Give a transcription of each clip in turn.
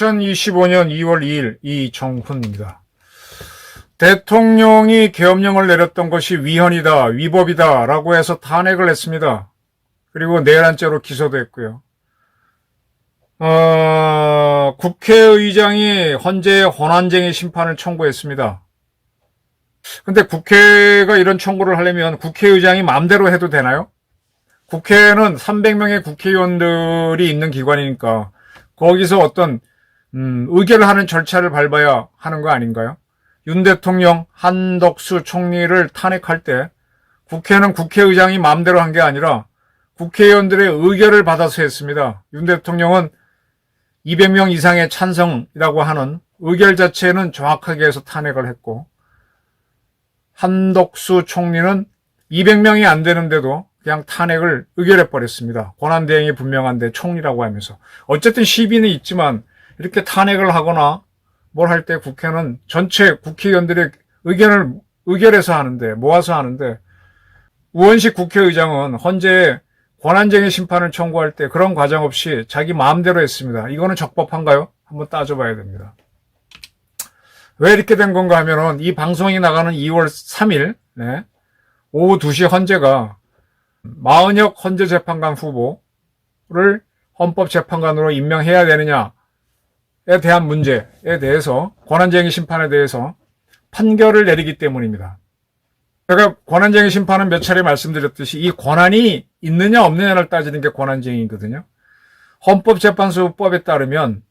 2025년 2월 2일 이정훈입니다. 대통령이 계엄령을 내렸던 것이 위헌이다, 위법이다 라고 해서 탄핵을 했습니다. 그리고 내란죄로 기소도 했고요. 국회의장이 헌재에 권한쟁의 심판을 청구했습니다. 근데 국회가 이런 청구를 하려면 국회의장이 마음대로 해도 되나요? 국회는 300명의 국회의원들이 있는 기관이니까 거기서 어떤 의결을 하는 절차를 밟아야 하는 거 아닌가요? 윤 대통령, 한덕수 총리를 탄핵할 때 국회는 국회의장이 마음대로 한 게 아니라 국회의원들의 의결을 받아서 했습니다. 윤 대통령은 200명 이상의 찬성이라고 하는 의결 자체는 정확하게 해서 탄핵을 했고, 한덕수 총리는 200명이 안 되는데도 그냥 탄핵을 의결해버렸습니다. 권한대행이 분명한데 총리라고 하면서. 어쨌든 시비는 있지만 이렇게 탄핵을 하거나 뭘 할 때 국회는 전체 국회의원들의 의견을 의결해서 하는데, 모아서 하는데, 우원식 국회의장은 헌재에 권한쟁의 심판을 청구할 때 그런 과정 없이 자기 마음대로 했습니다. 이거는 적법한가요? 한번 따져봐야 됩니다. 왜 이렇게 된 건가 하면은 이 방송이 나가는 2월 3일 오후 2시 헌재가 마은혁 헌재재판관 후보를 헌법재판관으로 임명해야 되느냐에 대한 문제에 대해서, 권한쟁의 심판에 대해서 판결을 내리기 때문입니다. 제가 권한쟁의 심판은 몇 차례 말씀드렸듯이 이 권한이 있느냐 없느냐를 따지는 게 권한쟁의거든요. 헌법재판소법에 따르면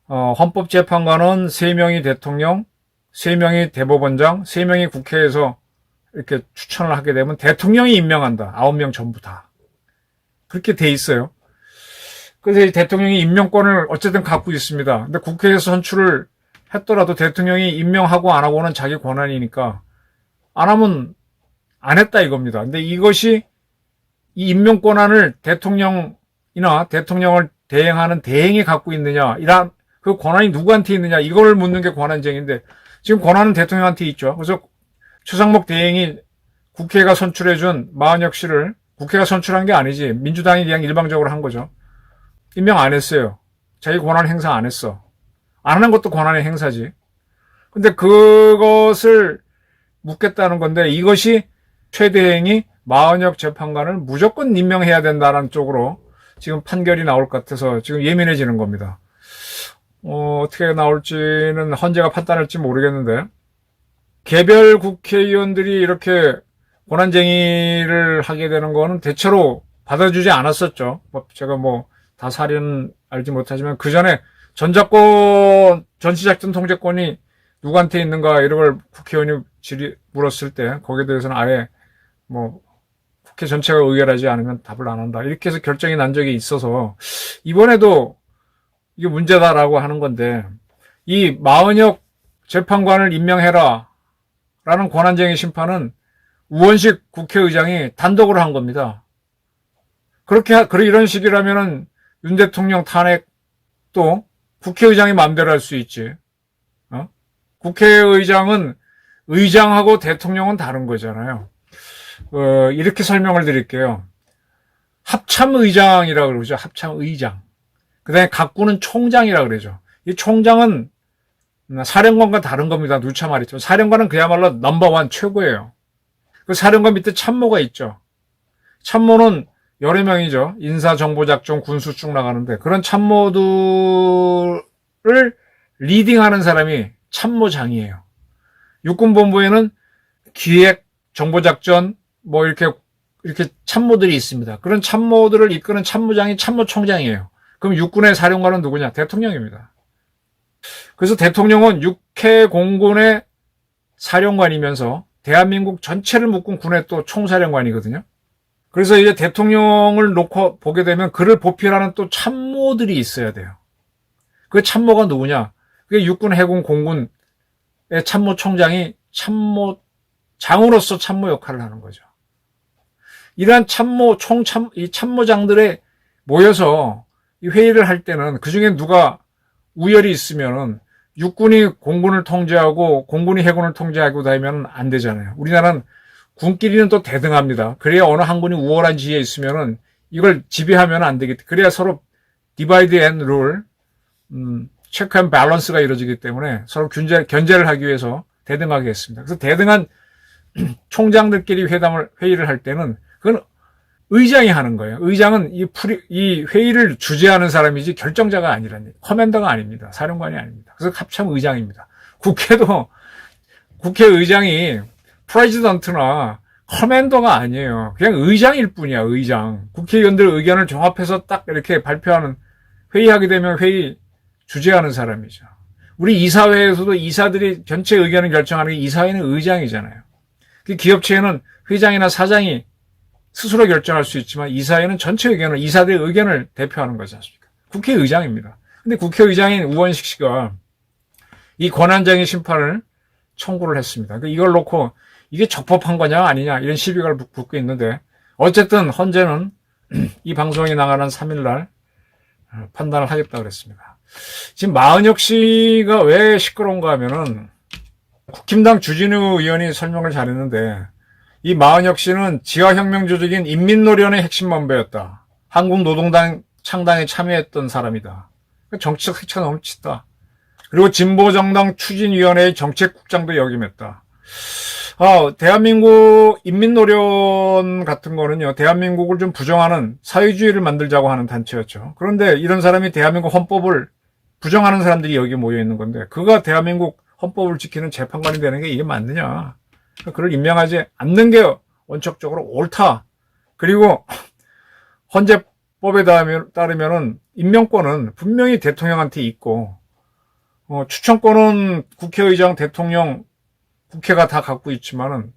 헌법재판관은 3명이 대통령, 3명이 대법원장, 3명이 국회에서 이렇게 추천을 하게 되면 대통령이 임명한다. 9명 전부 다. 그렇게 돼 있어요. 그래서 이 대통령이 임명권을 어쨌든 갖고 있습니다. 근데 국회에서 선출을 했더라도 대통령이 임명하고 안 하고는 자기 권한이니까 안 하면 안 했다 이겁니다. 근데 이것이 이 임명 권한을 대통령이나 대통령을 대행하는 대행이 갖고 있느냐, 이런 그 권한이 누구한테 있느냐, 이걸 묻는 게 권한쟁인데 지금 권한은 대통령한테 있죠. 그래서 최상목 대행이 국회가 선출해준 마은혁 씨를, 국회가 선출한 게 아니지, 민주당이 그냥 일방적으로 한 거죠. 임명 안 했어요. 자기 권한 행사 안 했어. 안 하는 것도 권한의 행사지. 근데 그것을 묻겠다는 건데, 이것이 최 대행이 마은혁 재판관을 무조건 임명해야 된다는 쪽으로 지금 판결이 나올 것 같아서 지금 예민해지는 겁니다. 어떻게 나올지는 헌재가 판단할지 모르겠는데, 개별 국회의원들이 이렇게 권한쟁의를 하게 되는 거는 대체로 받아주지 않았었죠. 제가 다 사례는 알지 못하지만 그 전에 전작권, 전시작전 통제권이 누구한테 있는가 이런 걸 국회의원이 물었을 때 거기에 대해서는 아예 국회 전체가 의결하지 않으면 답을 안 한다, 이렇게 해서 결정이 난 적이 있어서 이번에도 이게 문제다라고 하는 건데, 이 마은혁 재판관을 임명해라 라는 권한쟁의 심판은 우원식 국회의장이 단독으로 한 겁니다. 이런 식이라면은 윤 대통령 탄핵도 국회의장이 마음대로 할 수 있지. 국회의장은 의장하고 대통령은 다른 거잖아요. 이렇게 설명을 드릴게요. 합참의장이라고 그러죠. 합참의장. 그 다음에 각부는 총장이라고 그러죠. 이 총장은 사령관과 다른 겁니다. 누차 말했죠. 사령관은 그야말로 넘버원 최고예요. 그 사령관 밑에 참모가 있죠. 참모는 여러 명이죠. 인사, 정보, 작전, 군수 쭉 나가는데 그런 참모들을 리딩하는 사람이 참모장이에요. 육군본부에는 기획, 정보작전, 이렇게 참모들이 있습니다. 그런 참모들을 이끄는 참모장이 참모총장이에요. 그럼 육군의 사령관은 누구냐? 대통령입니다. 그래서 대통령은 육해 공군의 사령관이면서 대한민국 전체를 묶은 군의 또 총사령관이거든요. 그래서 이제 대통령을 놓고 보게 되면 그를 보필하는 또 참모들이 있어야 돼요. 그 참모가 누구냐? 그게 육군, 해군, 공군의 참모총장이 참모장으로서 참모 역할을 하는 거죠. 이러한 이 참모장들의 모여서 이 회의를 할 때는 그 중에 누가 우열이 있으면은 육군이 공군을 통제하고 공군이 해군을 통제하고 다니면 안 되잖아요. 우리나라는 군끼리는 또 대등합니다. 그래야 어느 한 군이 우월한 지위에 있으면은 이걸 지배하면 안 되겠다. 그래야 서로 디바이드 앤 룰, 체크 앤 밸런스가 이루어지기 때문에 서로 견제를 하기 위해서 대등하게 했습니다. 그래서 대등한 총장들끼리 회의를 할 때는 그건 의장이 하는 거예요. 의장은 이 회의를 주재하는 사람이지 결정자가 아니라는 커맨더가 아닙니다. 사령관이 아닙니다. 그래서 합참 의장입니다. 국회도 국회의장이 프레지던트나 커맨더가 아니에요. 그냥 의장일 뿐이야, 의장. 국회의원들 의견을 종합해서 딱 이렇게 발표하는, 회의하게 되면 회의 주재하는 사람이죠. 우리 이사회에서도 이사들이 전체 의견을 결정하는 게 이사회는 의장이잖아요. 기업체에는 회장이나 사장이 스스로 결정할 수 있지만 이사회는 전체 의견을, 이사들의 의견을 대표하는 거지 않습니까? 국회의장입니다. 근데 국회의장인 우원식 씨가 이 권한쟁의 심판을 청구를 했습니다. 이걸 놓고 이게 적법한 거냐 아니냐 이런 시비가 붙고 있는데 어쨌든 헌재는 이 방송이 나가는 3일날 판단을 하겠다고 그랬습니다. 지금 마은혁 씨가 왜 시끄러운가 하면은 국힘당 주진우 의원이 설명을 잘했는데 이 마은혁 씨는 지하혁명 조직인 인민노련의 핵심 멤버였다. 한국노동당 창당에 참여했던 사람이다. 정치적 색채가 넘치다. 그리고 진보정당 추진위원회의 정책국장도 역임했다. 대한민국 인민노련 같은 거는요, 대한민국을 좀 부정하는 사회주의를 만들자고 하는 단체였죠. 그런데 이런 사람이 대한민국 헌법을 부정하는 사람들이 여기 모여 있는 건데, 그가 대한민국 헌법을 지키는 재판관이 되는 게 이게 맞느냐. 그를 임명하지 않는 게 원칙적으로 옳다. 그리고 헌재법에 따르면은 임명권은 분명히 대통령한테 있고, 추천권은 국회의장, 대통령, 국회가 다 갖고 있지만은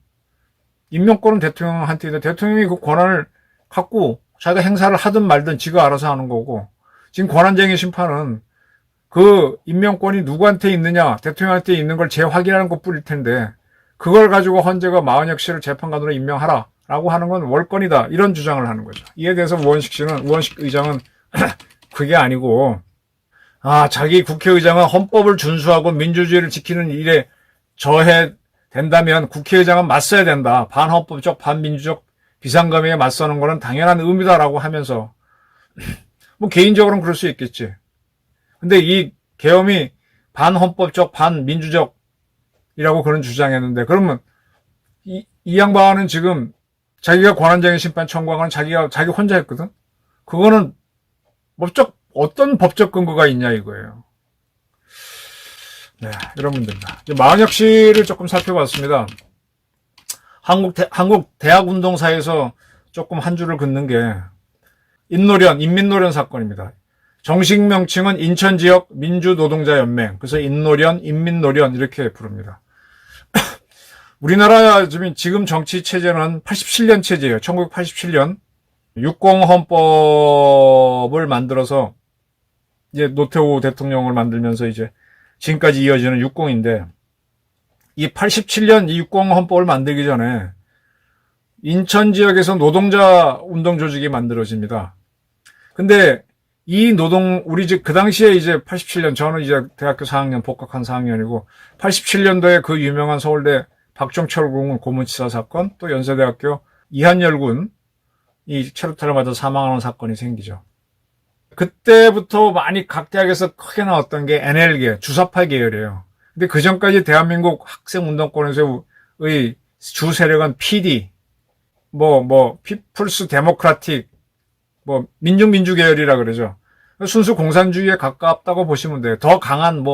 임명권은 대통령한테 있는데 대통령이 그 권한을 갖고 자기가 행사를 하든 말든 지가 알아서 하는 거고, 지금 권한쟁의 심판은 그 임명권이 누구한테 있느냐, 대통령한테 있는 걸 재확인하는 것뿐일 텐데 그걸 가지고 헌재가 마은혁 씨를 재판관으로 임명하라 라고 하는 건 월권이다, 이런 주장을 하는 거죠. 이에 대해서 우원식 의장은 그게 아니고, 자기 국회의장은 헌법을 준수하고 민주주의를 지키는 일에 저해 된다면 국회의장은 맞서야 된다. 반헌법적, 반민주적 비상검에 맞서는 거는 당연한 의무다라고 하면서, 뭐 개인적으로는 그럴 수 있겠지. 근데 이 계엄이 반헌법적, 반민주적이라고 그런 주장했는데, 그러면 이 양반은 지금 자기가 권한쟁의 심판 청구한 건 자기 혼자 했거든? 그거는 어떤 법적 근거가 있냐 이거예요. 네, 이런 문제입니다. 마은혁 씨를 조금 살펴봤습니다. 한국 대학운동사에서 조금 한 줄을 긋는 게 인민노련 사건입니다. 정식 명칭은 인천지역 민주노동자연맹, 그래서 인노련, 인민노련 이렇게 부릅니다. 우리나라 지금 정치 체제는 87년 체제예요. 1987년 60헌법을 만들어서 이제 노태우 대통령을 만들면서 이제 지금까지 이어지는 60인데, 이 87년 이 60헌법을 만들기 전에 인천 지역에서 노동자 운동 조직이 만들어집니다. 근데 그 당시에 이제 87년, 저는 이제 대학교 4학년, 복학한 4학년이고, 87년도에 그 유명한 서울대 박종철 군 고문치사 사건, 또 연세대학교 이한열 군이 체류탄을 맞아 사망하는 사건이 생기죠. 그때부터 많이 각 대학에서 크게 나왔던 게 NL계, 주사파 계열이에요. 근데 그 전까지 대한민국 학생 운동권에서의 주 세력은 PD, 피플스 데모크라틱, 민중민주 계열이라 그러죠. 순수 공산주의에 가깝다고 보시면 돼요. 더 강한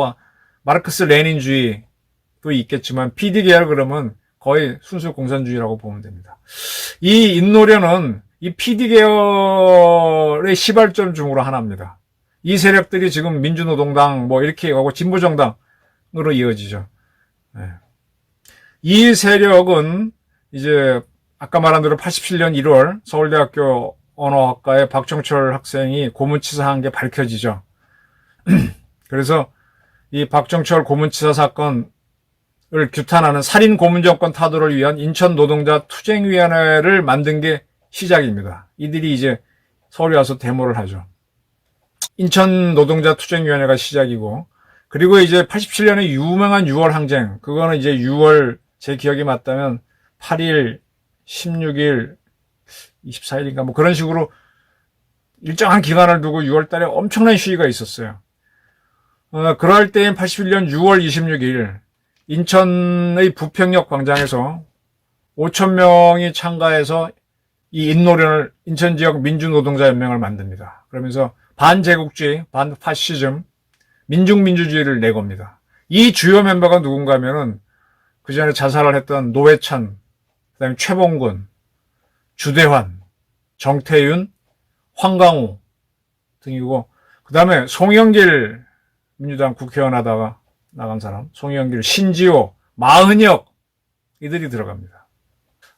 마르크스 레닌주의도 있겠지만 PD 계열 그러면 거의 순수 공산주의라고 보면 됩니다. 이 인노련은 이 PD 계열의 시발점 중으로 하나입니다. 이 세력들이 지금 민주노동당 이렇게 가고 진보정당으로 이어지죠. 네. 이 세력은 이제 아까 말한 대로 87년 1월 서울대학교 언어학과의 박정철 학생이 고문치사한 게 밝혀지죠. 그래서 이 박정철 고문치사 사건을 규탄하는 살인 고문정권 타도를 위한 인천 노동자 투쟁위원회를 만든 게 시작입니다. 이들이 이제 서울에 와서 데모를 하죠. 인천 노동자 투쟁위원회가 시작이고, 그리고 이제 87년에 유명한 6월 항쟁, 그거는 이제 6월, 제 기억이 맞다면 8일, 16일, 24일인가 뭐 그런 식으로 일정한 기간을 두고 6월 달에 엄청난 시위가 있었어요. 그럴 때인 81년 6월 26일, 인천의 부평역 광장에서 5천 명이 참가해서 이 인노련을 인천 지역 민주노동자연맹을 만듭니다. 그러면서 반제국주의, 반파시즘, 민중민주주의를 내겁니다. 이 주요 멤버가 누군가 하면은 그 전에 자살을 했던 노회찬, 그다음에 최봉근, 주대환, 정태윤, 황강우 등이고, 그 다음에 송영길 민주당 국회의원 하다가 나간 사람, 송영길, 신지호, 마은혁 이들이 들어갑니다.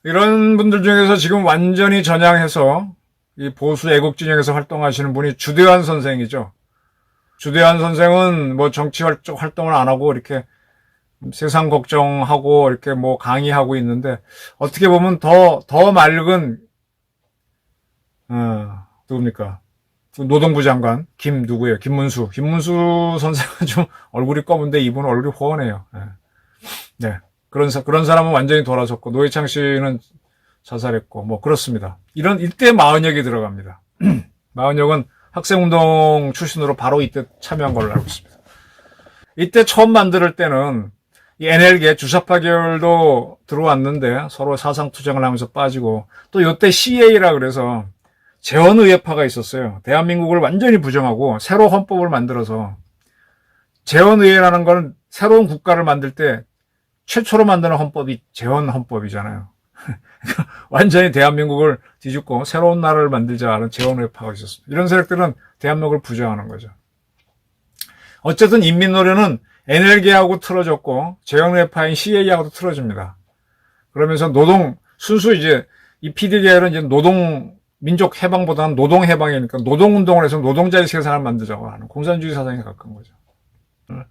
이런 분들 중에서 지금 완전히 전향해서 이 보수 애국 진영에서 활동하시는 분이 주대환 선생이죠. 주대환 선생은 뭐 정치 활동을 안 하고 이렇게 세상 걱정하고 이렇게 뭐 강의하고 있는데, 어떻게 보면 더 맑은, 누굽니까? 노동부 장관, 누구예요? 김문수 선생은 좀 얼굴이 검은데 이분은 얼굴이 훤해요. 네. 그런 사람은 완전히 돌아섰고, 노회창 씨는 자살했고, 뭐, 그렇습니다. 이때 마은혁이 들어갑니다. 마은혁은 학생운동 출신으로 바로 이때 참여한 걸로 알고 있습니다. 이때 처음 만들 때는 이 NL계 주사파 계열도 들어왔는데 서로 사상투쟁을 하면서 빠지고, 또 이때 CA라 그래서 재헌의회파가 있었어요. 대한민국을 완전히 부정하고 새로 헌법을 만들어서, 재헌의회라는 건 새로운 국가를 만들 때 최초로 만드는 헌법이 재헌헌법이잖아요. 완전히 대한민국을 뒤집고 새로운 나라를 만들자는 재헌의회파가 있었습니다. 이런 세력들은 대한민국을 부정하는 거죠. 어쨌든 인민노래는 NL계하고 틀어졌고 재헌의회파인 CA하고도 틀어집니다. 그러면서 순수 이제 이 PD계열은 이제 민족 해방보다는 노동 해방이니까 노동운동을 해서 노동자의 세상을 만들자고 하는 공산주의 사상에 가까운 거죠.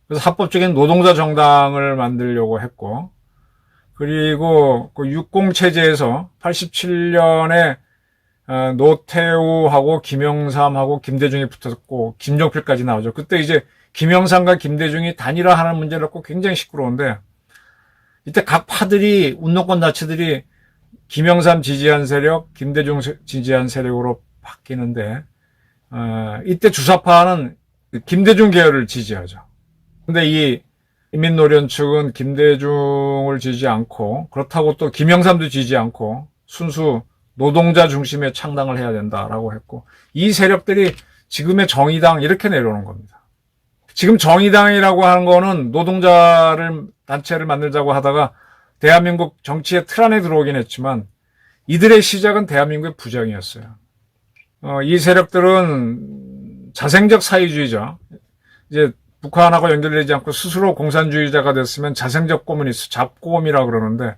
그래서 합법적인 노동자 정당을 만들려고 했고, 그리고 그 60 체제에서 87년에 노태우하고 김영삼하고 김대중이 붙었고 김종필까지 나오죠. 그때 이제 김영삼과 김대중이 단일화하는 문제를 갖고 굉장히 시끄러운데, 이때 각 파들이, 운동권 단체들이 김영삼 지지한 세력, 김대중 지지한 세력으로 바뀌는데, 이때 주사파는 김대중 계열을 지지하죠. 근데 이 인민노련 측은 김대중을 지지 않고, 그렇다고 또 김영삼도 지지 않고 순수 노동자 중심의 창당을 해야 된다라고 했고, 이 세력들이 지금의 정의당 이렇게 내려오는 겁니다. 지금 정의당이라고 하는 거는 단체를 만들자고 하다가 대한민국 정치의 틀 안에 들어오긴 했지만, 이들의 시작은 대한민국의 부정이었어요. 이 세력들은 자생적 사회주의자, 이제 북한하고 연결되지 않고 스스로 공산주의자가 됐으면 자생적 고문이스, 잡고음이라고 그러는데,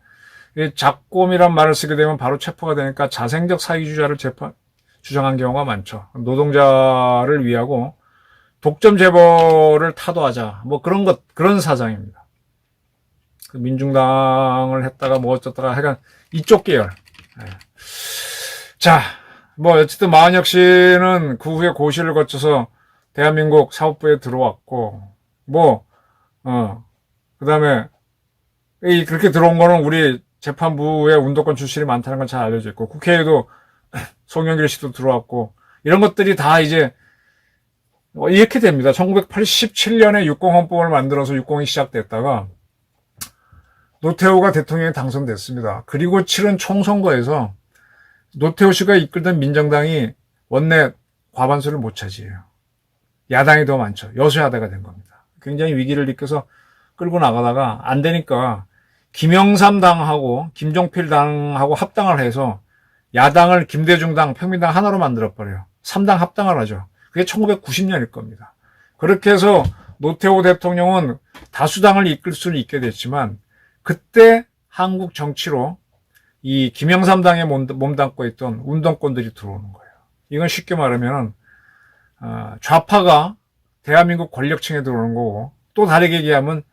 이 잡고음이란 말을 쓰게 되면 바로 체포가 되니까 자생적 사회주의자를 주장한 경우가 많죠. 노동자를 위하고 독점 재벌을 타도하자, 뭐 그런 사상입니다. 민중당을 했다가 뭐 어쩌다가 하여간 이쪽 계열. 자, 뭐 어쨌든 마은혁 씨는 그 후에 고시를 거쳐서 대한민국 사법부에 들어왔고, 그 다음에, 그렇게 들어온 거는 우리 재판부에 운동권 출신이 많다는 건 잘 알려져 있고, 국회에도 송영길 씨도 들어왔고, 이런 것들이 다 이제, 이렇게 됩니다. 1987년에 60헌법을 만들어서 60이 시작됐다가, 노태우가 대통령에 당선됐습니다. 그리고 치른 총선거에서 노태우 씨가 이끌던 민정당이 원내 과반수를 못 차지해요. 야당이 더 많죠. 여수야대가 된 겁니다. 굉장히 위기를 느껴서 끌고 나가다가 안 되니까 김영삼 당하고 김종필 당하고 합당을 해서 야당을 김대중당, 평민당 하나로 만들어버려요. 3당 합당을 하죠. 그게 1990년일 겁니다. 그렇게 해서 노태우 대통령은 다수당을 이끌 수는 있게 됐지만, 그때 한국 정치로 이 김영삼 당에 몸담고 있던 운동권들이 들어오는 거예요. 이건 쉽게 말하면 좌파가 대한민국 권력층에 들어오는 거고, 또 다르게 얘기하면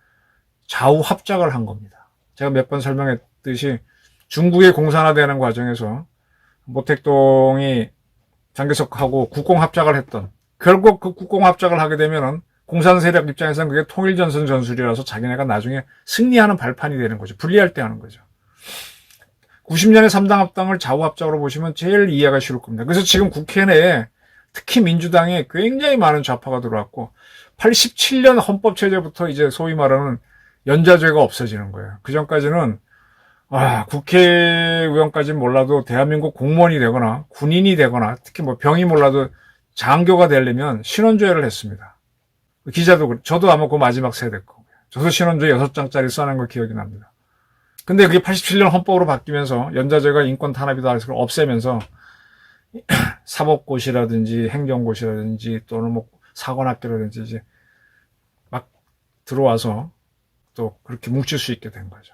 좌우 합작을 한 겁니다. 제가 몇 번 설명했듯이 중국의 공산화되는 과정에서 모택동이 장개석하고 국공합작을 했던, 결국 그 국공합작을 하게 되면은 공산 세력 입장에서는 그게 통일전선 전술이라서 자기네가 나중에 승리하는 발판이 되는 거죠. 분리할 때 하는 거죠. 90년에 3당 합당을 좌우합작으로 보시면 제일 이해가 쉬울 겁니다. 그래서 지금 국회 내에 특히 민주당에 굉장히 많은 좌파가 들어왔고 87년 헌법체제부터 이제 소위 말하는 연좌제가 없어지는 거예요. 그 전까지는 국회의원까지는 몰라도 대한민국 공무원이 되거나 군인이 되거나 특히 뭐 병이 몰라도 장교가 되려면 신원조회를 했습니다. 기자도 저도 아마 그 마지막 세대 거고요. 저도 신원조회 6장짜리 써낸 거 기억이 납니다. 근데 그게 87년 헌법으로 바뀌면서 연좌제가 인권 탄압이다 해서 없애면서 사법고시라든지 행정고시라든지 또는 뭐 사관학교라든지 이제 막 들어와서 또 그렇게 뭉칠 수 있게 된 거죠.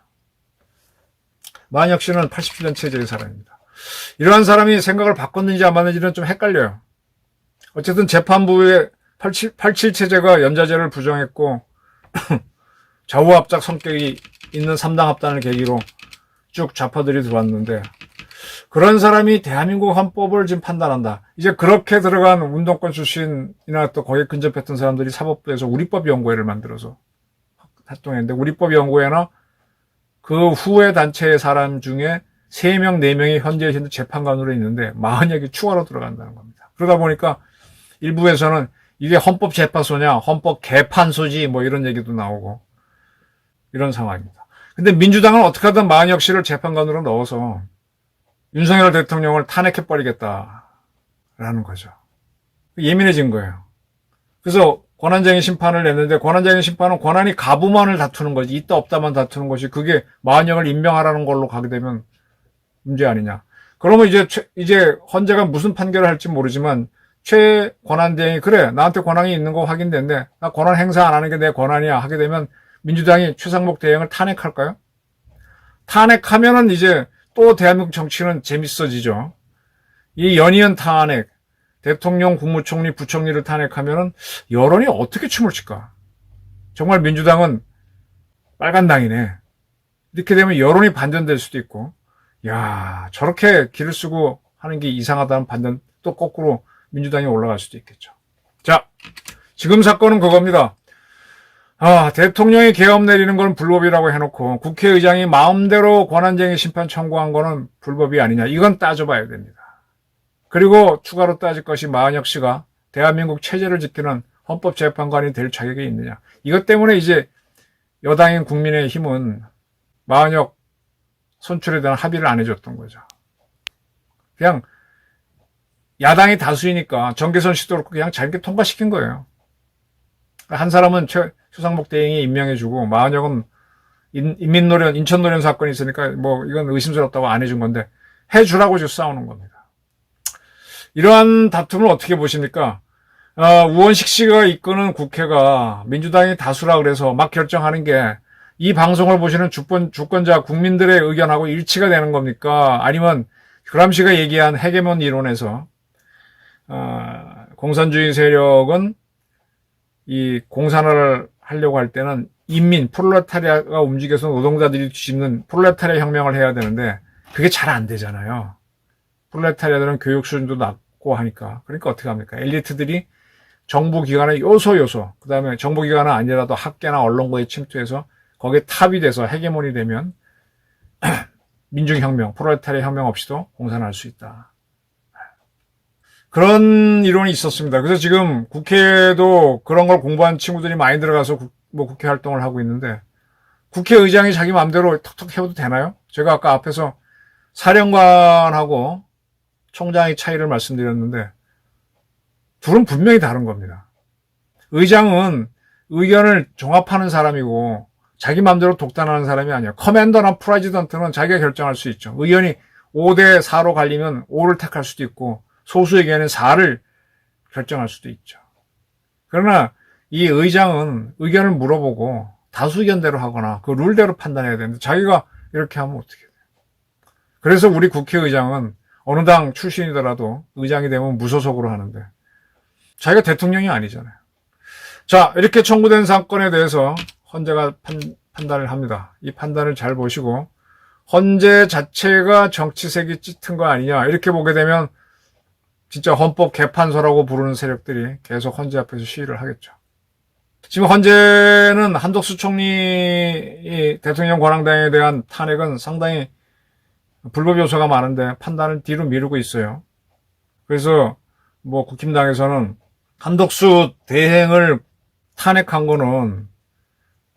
만혁 씨는 87년 체제의 사람입니다. 이러한 사람이 생각을 바꿨는지 안 바꿨는지는 좀 헷갈려요. 어쨌든 재판부의 87 체제가 연좌제를 부정했고 좌우합작 성격이 있는 3당 합당을 계기로 쭉 좌파들이 들어왔는데 그런 사람이 대한민국 헌법을 지금 판단한다. 이제 그렇게 들어간 운동권 출신이나 또 거기에 근접했던 사람들이 사법부에서 우리법연구회를 만들어서 활동했는데 우리법연구회나 그 후에 단체의 사람 중에 3명, 4명이 현재 재판관으로 있는데 40여기 추가로 들어간다는 겁니다. 그러다 보니까 일부에서는 이게 헌법재판소냐, 헌법개판소지 뭐 이런 얘기도 나오고 이런 상황입니다. 근데 민주당은 어떻게 하든 만혁 씨를 재판관으로 넣어서 윤석열 대통령을 탄핵해버리겠다라는 거죠. 예민해진 거예요. 그래서 권한쟁의 심판을 냈는데 권한쟁의 심판은 권한이 가부만을 다투는 거지 있다 없다만 다투는 것이 그게 만혁을 임명하라는 걸로 가게 되면 문제 아니냐. 그러면 이제 헌재가 무슨 판결을 할지 모르지만 최권한대행이 그래 나한테 권한이 있는 거 확인됐는데 나 권한 행사 안 하는 게 내 권한이야 하게 되면 민주당이 최상목 대행을 탄핵할까요? 탄핵하면은 이제 또 대한민국 정치는 재밌어지죠. 이 연이은 탄핵, 대통령, 국무총리, 부총리를 탄핵하면은 여론이 어떻게 춤을 출까? 정말 민주당은 빨간당이네. 이렇게 되면 여론이 반전될 수도 있고, 야 저렇게 길을 쓰고 하는 게 이상하다는 반전, 또 거꾸로 민주당이 올라갈 수도 있겠죠. 자, 지금 사건은 그겁니다. 대통령이 계엄 내리는 건 불법이라고 해놓고 국회의장이 마음대로 권한쟁의 심판 청구한 거는 불법이 아니냐. 이건 따져봐야 됩니다. 그리고 추가로 따질 것이 만혁 씨가 대한민국 체제를 지키는 헌법재판관이 될 자격이 있느냐. 이것 때문에 이제 여당인 국민의힘은 만혁 선출에 대한 합의를 안 해줬던 거죠. 그냥 야당이 다수이니까 정계선 씨도 그렇고 그냥 자기게 통과시킨 거예요. 한 사람은 최상목 대행이 임명해주고 만혁은 인민노련 인천노련 사건이 있으니까 뭐 이건 의심스럽다고 안 해준 건데 해주라고 지금 싸우는 겁니다. 이러한 다툼을 어떻게 보십니까? 우원식 씨가 이끄는 국회가 민주당이 다수라 그래서 막 결정하는 게 이 방송을 보시는 주권자 국민들의 의견하고 일치가 되는 겁니까? 아니면 그람시가 얘기한 헤게몬 이론에서 공산주의 세력은 이 공산화를 하려고 할 때는 인민, 프롤레타리아가 움직여서 노동자들이 뒤집는 프롤레타리아 혁명을 해야 되는데 그게 잘 안 되잖아요. 프롤레타리아들은 교육 수준도 낮고 하니까. 그러니까 어떻게 합니까? 엘리트들이 정부기관의 요소, 그 다음에 정부기관은 아니라도 학계나 언론과에 침투해서 거기에 탑이 돼서 헤게몬이 되면 민중혁명, 프롤레타리아 혁명 없이도 공산화할 수 있다. 그런 이론이 있었습니다. 그래서 지금 국회도 그런 걸 공부한 친구들이 많이 들어가서 국회 활동을 하고 있는데 국회의장이 자기 마음대로 턱턱 해도 되나요? 제가 아까 앞에서 사령관하고 총장의 차이를 말씀드렸는데 둘은 분명히 다른 겁니다. 의장은 의견을 종합하는 사람이고 자기 마음대로 독단하는 사람이 아니에요. 커맨더나 프레지던트는 자기가 결정할 수 있죠. 의견이 5대 4로 갈리면 5를 택할 수도 있고 소수 의견은 4를 결정할 수도 있죠. 그러나 이 의장은 의견을 물어보고 다수 의견대로 하거나 그 룰대로 판단해야 되는데 자기가 이렇게 하면 어떻게 돼요? 그래서 우리 국회의장은 어느 당 출신이더라도 의장이 되면 무소속으로 하는데 자기가 대통령이 아니잖아요. 자, 이렇게 청구된 사건에 대해서 헌재가 판단을 합니다. 이 판단을 잘 보시고 헌재 자체가 정치색이 짙은 거 아니냐 이렇게 보게 되면 진짜 헌법 개판소라고 부르는 세력들이 계속 헌재 앞에서 시위를 하겠죠. 지금 현재는 한덕수 총리 대통령 권한대행에 대한 탄핵은 상당히 불법 요소가 많은데 판단을 뒤로 미루고 있어요. 그래서 뭐 국힘당에서는 한덕수 대행을 탄핵한 거는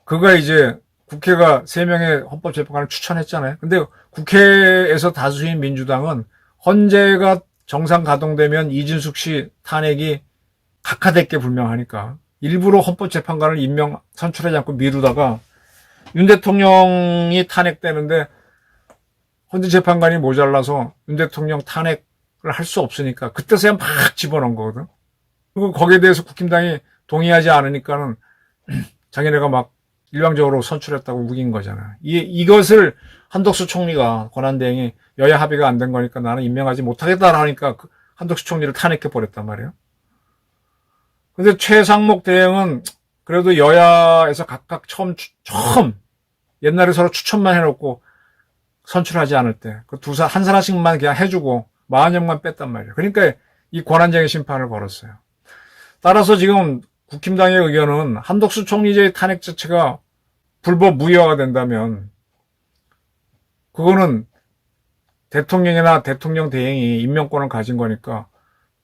그가 이제 국회가 3명의 헌법재판관을 추천했잖아요. 근데 국회에서 다수인 민주당은 헌재가 정상 가동되면 이준숙 씨 탄핵이 각하됐게 불명하니까 일부러 헌법재판관을 선출하지 않고 미루다가 윤 대통령이 탄핵되는데 헌재재판관이 모자라서 윤 대통령 탄핵을 할 수 없으니까 그때서야 막 집어넣은 거거든. 그리고 거기에 대해서 국힘당이 동의하지 않으니까는 자기네가 막 일방적으로 선출했다고 우긴 거잖아. 이것을 한덕수 총리가 권한대행이 여야 합의가 안 된 거니까 나는 임명하지 못하겠다 하니까 한덕수 총리를 탄핵해 버렸단 말이에요. 근데 최상목 대행은 그래도 여야에서 각각 처음 옛날에 서로 추천만 해놓고 선출하지 않을 때 그 한 사람씩만 그냥 해주고 40명만 뺐단 말이에요. 그러니까 이 권한쟁의 심판을 걸었어요. 따라서 지금 국힘당의 의견은 한덕수 총리제의 탄핵 자체가 불법 무효화가 된다면 그거는 대통령이나 대통령 대행이 임명권을 가진 거니까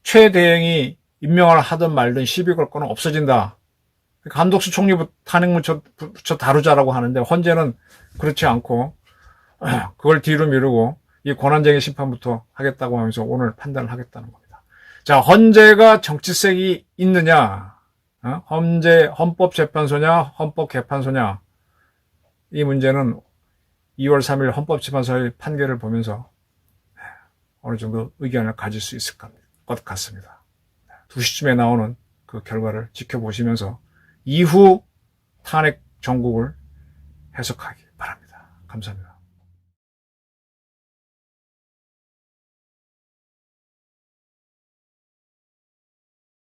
최 대행이 임명을 하든 말든 시비 걸 거는 없어진다. 그러니까 한덕수 총리 탄핵 붙여 다루자라고 하는데 헌재는 그렇지 않고 그걸 뒤로 미루고 이 권한쟁의 심판부터 하겠다고 하면서 오늘 판단을 하겠다는 겁니다. 자, 헌재가 정치색이 있느냐? 헌법재판소냐? 헌법개판소냐? 이 문제는 2월 3일 헌법재판소의 판결을 보면서 어느 정도 의견을 가질 수 있을 것 같습니다. 2시쯤에 나오는 그 결과를 지켜보시면서 이후 탄핵 정국을 해석하기 바랍니다. 감사합니다.